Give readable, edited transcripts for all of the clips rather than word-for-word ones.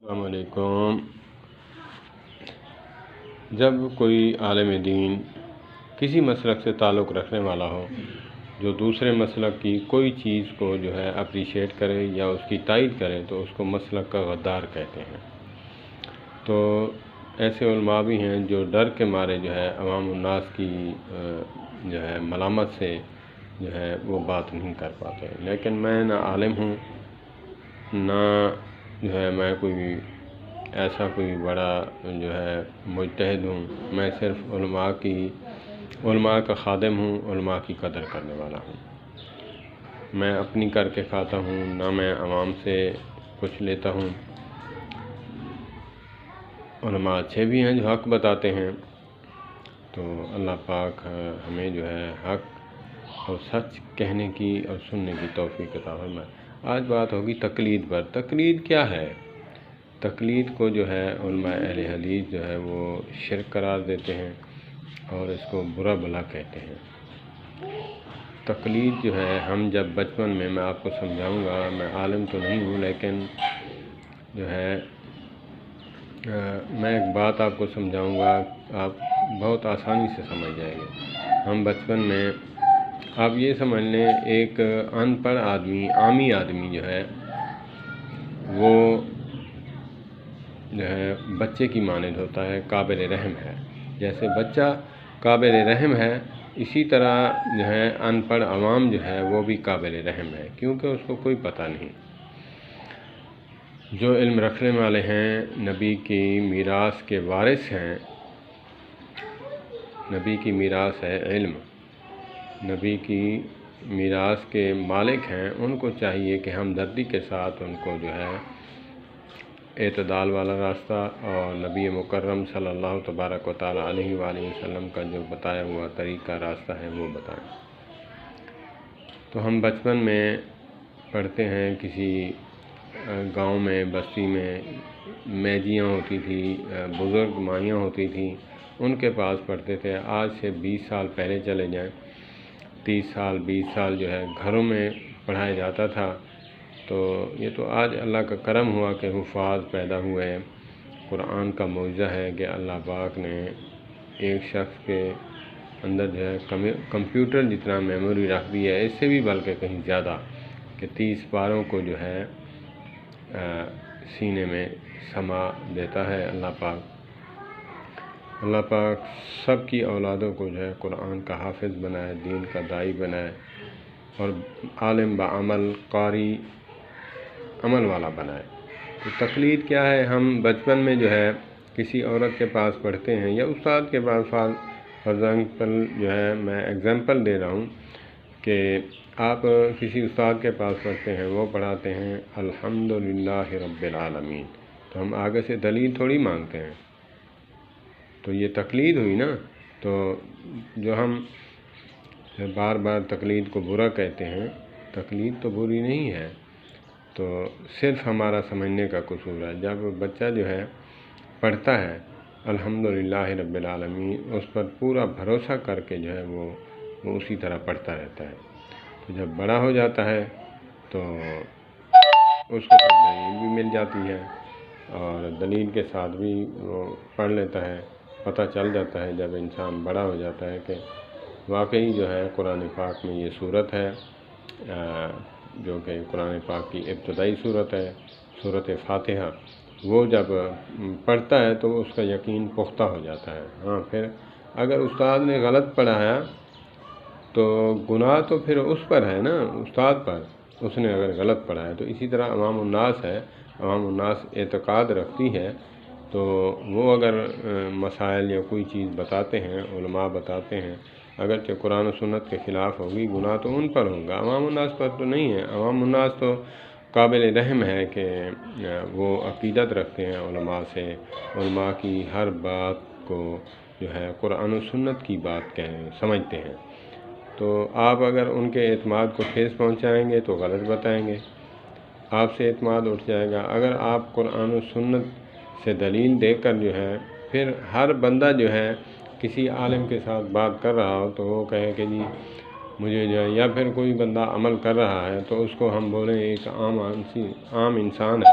السلام علیکم۔ جب کوئی عالم دین کسی مسلک سے تعلق رکھنے والا ہو جو دوسرے مسلک کی کوئی چیز کو اپریشیٹ کرے یا اس کی تائید کرے تو اس کو مسلک کا غدار کہتے ہیں۔ تو ایسے علماء بھی ہیں جو ڈر کے مارے عوام الناس کی ملامت سے وہ بات نہیں کر پاتے، لیکن میں نہ عالم ہوں نہ میں کوئی ایسا کوئی بڑا مجتہد ہوں۔ میں صرف علماء کا خادم ہوں، علماء کی قدر کرنے والا ہوں۔ میں اپنی کر کے کھاتا ہوں، نہ میں عوام سے کچھ لیتا ہوں۔ علماء اچھے بھی ہیں جو حق بتاتے ہیں، تو اللہ پاک ہمیں حق اور سچ کہنے کی اور سننے کی توفیق عطا فرمائے۔ آج بات ہوگی تقلید پر۔ تقلید کیا ہے؟ تقلید کو علماء اہل حدیث وہ شرک قرار دیتے ہیں اور اس کو برا بھلا کہتے ہیں۔ تقلید ہم جب بچپن میں آپ کو سمجھاؤں گا، میں عالم تو نہیں ہوں لیکن میں ایک بات آپ کو سمجھاؤں گا، آپ بہت آسانی سے سمجھ جائیں گے۔ ہم بچپن میں آپ یہ سمجھ لیں ایک ان پڑھ آدمی، عامی آدمی وہ بچے کی مانند ہوتا ہے، قابل رحم ہے۔ جیسے بچہ قابل رحم ہے، اسی طرح ان پڑھ عوام وہ بھی قابل رحم ہے، کیونکہ اس کو کوئی پتہ نہیں۔ جو علم رکھنے والے ہیں، نبی کی میراث کے وارث ہیں، نبی کی میراث ہے علم، نبی کی میراث کے مالک ہیں، ان کو چاہیے کہ ہمدردی کے ساتھ ان کو اعتدال والا راستہ اور نبی مکرم صلی اللہ تبارک و تعالی علیہ وآلہ وسلم کا جو بتایا ہوا طریقہ راستہ ہے وہ بتائیں۔ تو ہم بچپن میں پڑھتے ہیں، کسی گاؤں میں، بستی میں میجیاں ہوتی تھی، بزرگ مائیاں ہوتی تھیں، ان کے پاس پڑھتے تھے۔ آج سے 20 سال پہلے چلے جائیں، 30 سال 20 سال گھروں میں پڑھایا جاتا تھا۔ تو یہ تو آج اللہ کا کرم ہوا کہ حفاظ پیدا ہوئے۔ قرآن کا معجزہ ہے کہ اللہ پاک نے ایک شخص کے اندر کمپیوٹر جتنا میموری رکھ دی ہے، اس سے بھی بلکہ کہیں زیادہ، کہ 30 پاروں کو سینے میں سما دیتا ہے اللہ پاک۔ اللہ پاک سب کی اولادوں کو قرآن کا حافظ بنائے، دین کا داعی بنائے اور عالم بعمل، قاری عمل والا بنائے۔ تو تقلید کیا ہے؟ ہم بچپن میں کسی عورت کے پاس پڑھتے ہیں یا استاد کے پاس، فار ایگزامپل میں ایگزامپل دے رہا ہوں کہ آپ کسی استاد کے پاس پڑھتے ہیں، وہ پڑھاتے ہیں الحمدللہ رب العالمین، تو ہم آگے سے دلیل تھوڑی مانگتے ہیں، تو یہ تقلید ہوئی نا۔ تو جو ہم بار بار تقلید کو برا کہتے ہیں، تقلید تو بری نہیں ہے، تو صرف ہمارا سمجھنے کا قصور ہے۔ جب بچہ پڑھتا ہے الحمدللہ رب العالمین، اس پر پورا بھروسہ کر کے وہ اسی طرح پڑھتا رہتا ہے، تو جب بڑا ہو جاتا ہے تو اس کو دلیل بھی مل جاتی ہے اور دلیل کے ساتھ بھی وہ پڑھ لیتا ہے۔ پتہ چل جاتا ہے جب انسان بڑا ہو جاتا ہے کہ واقعی قرآن پاک میں یہ صورت ہے، جو کہ قرآن پاک کی ابتدائی صورت ہے، سورۃ فاتحہ، وہ جب پڑھتا ہے تو اس کا یقین پختہ ہو جاتا ہے۔ ہاں، پھر اگر استاد نے غلط پڑھایا تو گناہ تو پھر اس پر ہے نا، استاد پر، اس نے اگر غلط پڑھایا تو۔ اسی طرح عوام الناس ہے، عوام الناس اعتقاد رکھتی ہے، تو وہ اگر مسائل یا کوئی چیز بتاتے ہیں، علماء بتاتے ہیں، اگرچہ قرآن و سنت کے خلاف ہوگی، گناہ تو ان پر ہوگا، عوام الناس پر تو نہیں ہے۔ عوام الناس تو قابل رحم ہے کہ وہ عقیدت رکھتے ہیں علماء سے، علماء کی ہر بات کو قرآن و سنت کی بات سمجھتے ہیں۔ تو آپ اگر ان کے اعتماد کو ٹھیس پہنچائیں گے تو غلط بتائیں گے، آپ سے اعتماد اٹھ جائے گا۔ اگر آپ قرآن و سنت سے دلیل دے کر پھر ہر بندہ کسی عالم کے ساتھ بات کر رہا ہو تو وہ کہے کہ جی مجھے یا پھر کوئی بندہ عمل کر رہا ہے تو اس کو ہم بولیں ایک عام انسان ہے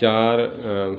4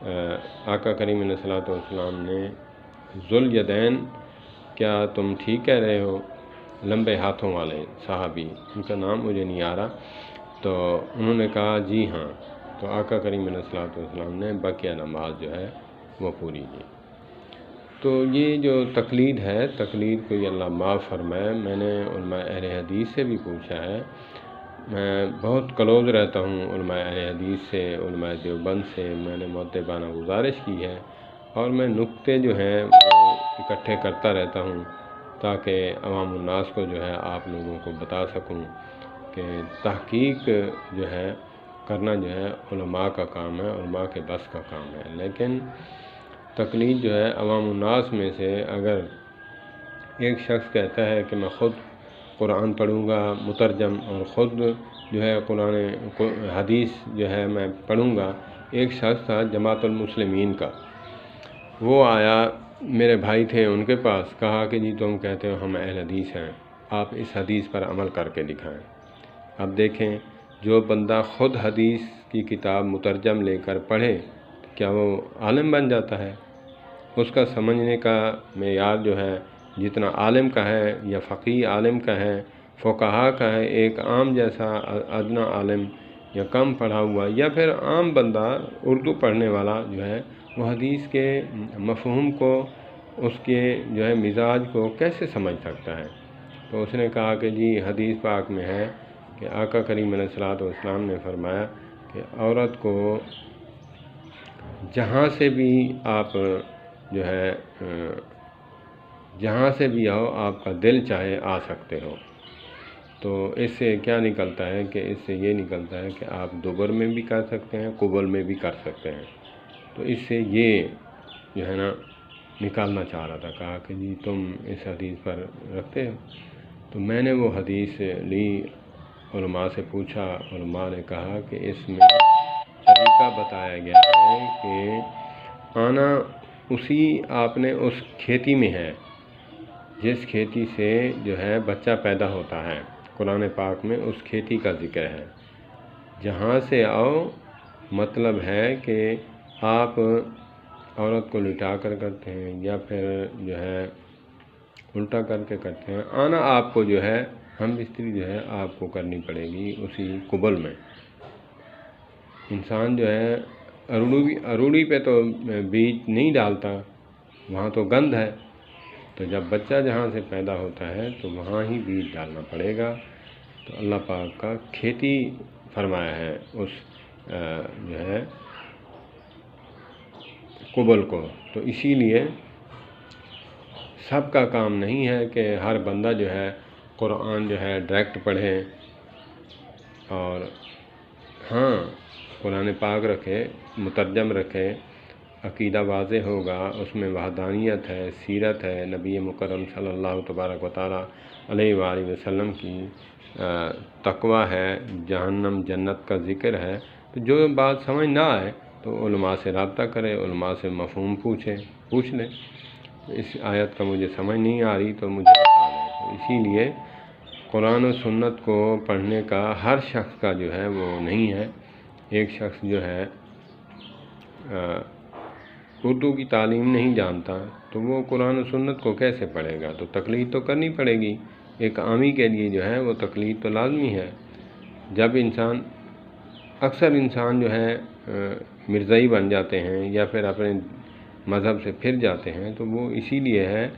آقا کریم علیہ الصلوۃ والسلام نے ذوالیدین کیا تم ٹھیک کہہ رہے ہو، لمبے ہاتھوں والے صحابی، ان کا نام مجھے نہیں آ رہا، تو انہوں نے کہا جی ہاں، تو آقا کریم علیہ الصلوۃ والسلام نے بقیہ نماز جو ہے وہ پوری کی۔ تو یہ جو تقلید ہے، تقلید کو یہ اللہ معاف فرمائے۔ میں نے علماء اہل حدیث سے بھی پوچھا ہے، میں بہت کلوز رہتا ہوں علماء اہل حدیث سے، علماء دیوبند سے، میں نے مؤدبانہ گزارش کی ہے، اور میں نکتے جو ہیں وہ اکٹھے کرتا رہتا ہوں تاکہ عوام الناس کو جو ہے آپ لوگوں کو بتا سکوں کہ تحقیق جو ہے کرنا جو ہے علماء کا کام ہے، علماء کے بس کا کام ہے۔ لیکن تقلید جو ہے عوام الناس میں سے اگر ایک شخص کہتا ہے کہ میں خود قرآن پڑھوں گا مترجم، اور خود جو ہے قرآن حدیث جو ہے میں پڑھوں گا۔ ایک شخص تھا جماعت المسلمین کا، وہ آیا، میرے بھائی تھے ان کے پاس، کہا کہ جی تم کہتے ہو ہم اہل حدیث ہیں، آپ اس حدیث پر عمل کر کے دکھائیں۔ اب دیکھیں، جو بندہ خود حدیث کی کتاب مترجم لے کر پڑھے، کیا وہ عالم بن جاتا ہے؟ اس کا سمجھنے کا معیار جو ہے جتنا عالم کا ہے یا فقیہ عالم کا ہے، فقہا کا ہے، ایک عام جیسا ادنا عالم یا کم پڑھا ہوا یا پھر عام بندہ اردو پڑھنے والا جو ہے وہ حدیث کے مفہوم کو، اس کے جو ہے مزاج کو کیسے سمجھ سکتا ہے؟ تو اس نے کہا کہ جی حدیث پاک میں ہے کہ آقا کریم علیہ الصلوۃ والسلام نے فرمایا کہ عورت کو جہاں سے بھی آپ جو ہے جہاں سے بھی آؤ، آپ کا دل چاہے آ سکتے ہو۔ تو اس سے کیا نکلتا ہے کہ اس سے یہ نکلتا ہے کہ آپ دبر میں بھی کر سکتے ہیں، قبل میں بھی کر سکتے ہیں۔ تو اس سے یہ جو ہے نا نکالنا چاہ رہا تھا، کہا کہ جی تم اس حدیث پر رکھتے ہو۔ تو میں نے وہ حدیث لی، علماء سے پوچھا، علماء نے کہا کہ اس میں طریقہ بتایا گیا ہے کہ آنا اسی آپ نے اس کھیتی میں ہے جس کھیتی سے جو ہے بچہ پیدا ہوتا ہے۔ قرآن پاک میں اس کھیتی کا ذکر ہے۔ جہاں سے آؤ مطلب ہے کہ آپ عورت کو لٹا کر کرتے ہیں یا پھر جو ہے الٹا کر کے کرتے ہیں، آنا آپ کو جو ہے ہم بستری جو ہے آپ کو کرنی پڑے گی اسی قبل میں۔ انسان جو ہے اروڑی پہ تو بیج نہیں ڈالتا، وہاں تو گند ہے، تو جب بچہ جہاں سے پیدا ہوتا ہے تو وہاں ہی بیج ڈالنا پڑے گا۔ تو اللہ پاک کا کھیتی فرمایا ہے اس جو ہے قبل کو۔ تو اسی لیے سب کا کام نہیں ہے کہ ہر بندہ جو ہے قرآن جو ہے ڈائریکٹ پڑھے، اور ہاں قرآن پاک رکھے، مترجم رکھے، عقیدہ واضح ہوگا، اس میں وحدانیت ہے، سیرت ہے، نبی مکرم صلی اللہ تبارک و تعالیٰ علیہ وآلہ وسلم کی تقوی ہے، جہنم جنت کا ذکر ہے۔ تو جو بات سمجھ نہ آئے تو علماء سے رابطہ کرے، علماء سے مفہوم پوچھ لیں، اس آیت کا مجھے سمجھ نہیں آ رہی تو مجھے بتا دیں۔ تو اسی لیے قرآن و سنت کو پڑھنے کا ہر شخص کا جو ہے وہ نہیں ہے۔ ایک شخص جو ہے اردو کی تعلیم نہیں جانتا تو وہ قرآن و سنت کو کیسے پڑھے گا؟ تو تقلید تو کرنی پڑے گی۔ ایک عامی کے لیے جو ہے وہ تقلید تو لازمی ہے۔ جب اکثر انسان جو ہے مرزائی بن جاتے ہیں یا پھر اپنے مذہب سے پھر جاتے ہیں تو وہ اسی لیے ہے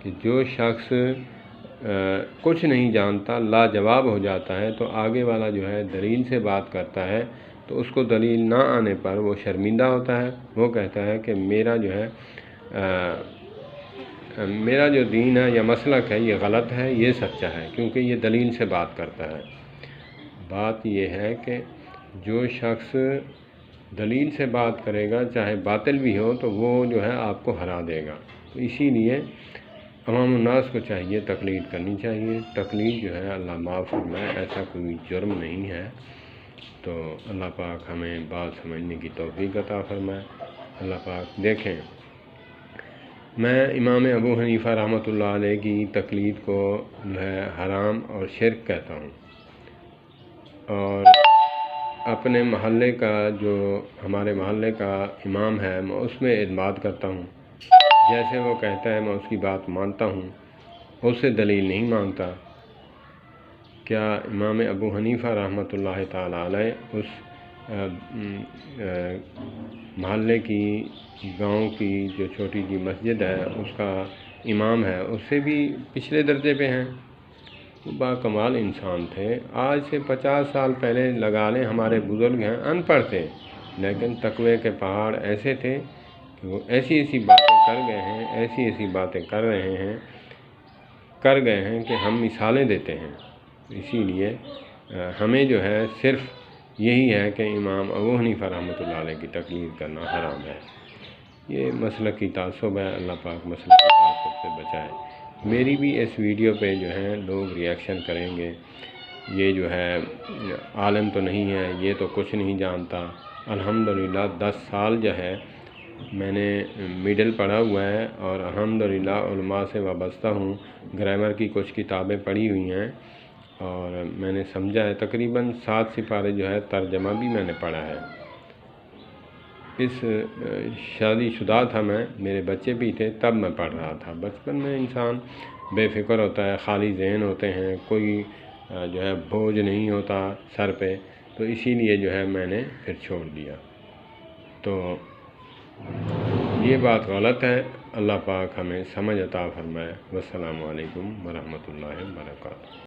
کہ جو شخص کچھ نہیں جانتا لاجواب ہو جاتا ہے تو آگے والا جو ہے دلیل سے بات کرتا ہے تو اس کو دلیل نہ آنے پر وہ شرمندہ ہوتا ہے، وہ کہتا ہے کہ میرا جو دین ہے یا مسلک ہے یہ غلط ہے، یہ سچا ہے، کیونکہ یہ دلیل سے بات کرتا ہے۔ بات یہ ہے کہ جو شخص دلیل سے بات کرے گا چاہے باطل بھی ہو تو وہ جو ہے آپ کو ہرا دے گا۔ تو اسی لیے عوام الناس کو چاہیے تقلید کرنی چاہیے۔ تقلید جو ہے اللہ معاف فرمائے ایسا کوئی جرم نہیں ہے۔ تو اللہ پاک ہمیں بات سمجھنے کی توفیق عطا فرمائے۔ اللہ پاک دیکھیں، میں امام ابو حنیفہ رحمۃ اللہ علیہ کی تقلید کو جو ہے حرام اور شرک کہتا ہوں، اور اپنے محلے کا جو ہمارے محلے کا امام ہے میں اس میں اعتماد کرتا ہوں، جیسے وہ کہتا ہے میں اس کی بات مانتا ہوں، اس سے دلیل نہیں مانگتا۔ کیا امام ابو حنیفہ رحمۃ اللہ تعالیٰ علیہ اس محلے کی گاؤں کی جو چھوٹی سی مسجد ہے اس کا امام ہے، اس سے بھی پچھلے درجے پہ ہیں؟ وہ باکمال انسان تھے۔ آج سے 50 سال پہلے لگا لیں ہمارے بزرگ ہیں، ان پڑھ تھے، لیکن تقوی کے پہاڑ ایسے تھے کہ وہ ایسی ایسی باتیں کر گئے ہیں، ایسی ایسی باتیں کر گئے ہیں کہ ہم مثالیں دیتے ہیں۔ اسی لیے ہمیں جو ہے صرف یہی ہے کہ امام ابو حنیفہ رحمۃ اللہ علیہ کی تقلید کرنا حرام ہے۔ یہ مسلک کی تعصب ہے، اللہ پاک مسلک کی تعصب سے بچائے۔ میری بھی اس ویڈیو پہ جو ہے لوگ ریئیکشن کریں گے، یہ جو ہے عالم تو نہیں ہے، یہ تو کچھ نہیں جانتا۔ الحمدللہ 10 سال جو ہے میں نے مڈل پڑھا ہوا ہے اور الحمدللہ علماء سے وابستہ ہوں، گرامر کی کچھ کتابیں پڑھی ہوئی ہیں اور میں نے سمجھا ہے، تقریباً 7 سپارے جو ہے ترجمہ بھی میں نے پڑھا ہے۔ شادی شدہ تھا میں، میرے بچے بھی تھے تب میں پڑھ رہا تھا۔ بچپن میں انسان بے فکر ہوتا ہے، خالی ذہن ہوتے ہیں، کوئی جو ہے بوجھ نہیں ہوتا سر پہ، تو اسی لیے جو ہے میں نے پھر چھوڑ دیا۔ تو یہ بات غلط ہے، اللہ پاک ہمیں سمجھ عطا فرمائے۔ والسلام علیکم ورحمۃ اللہ وبرکاتہ۔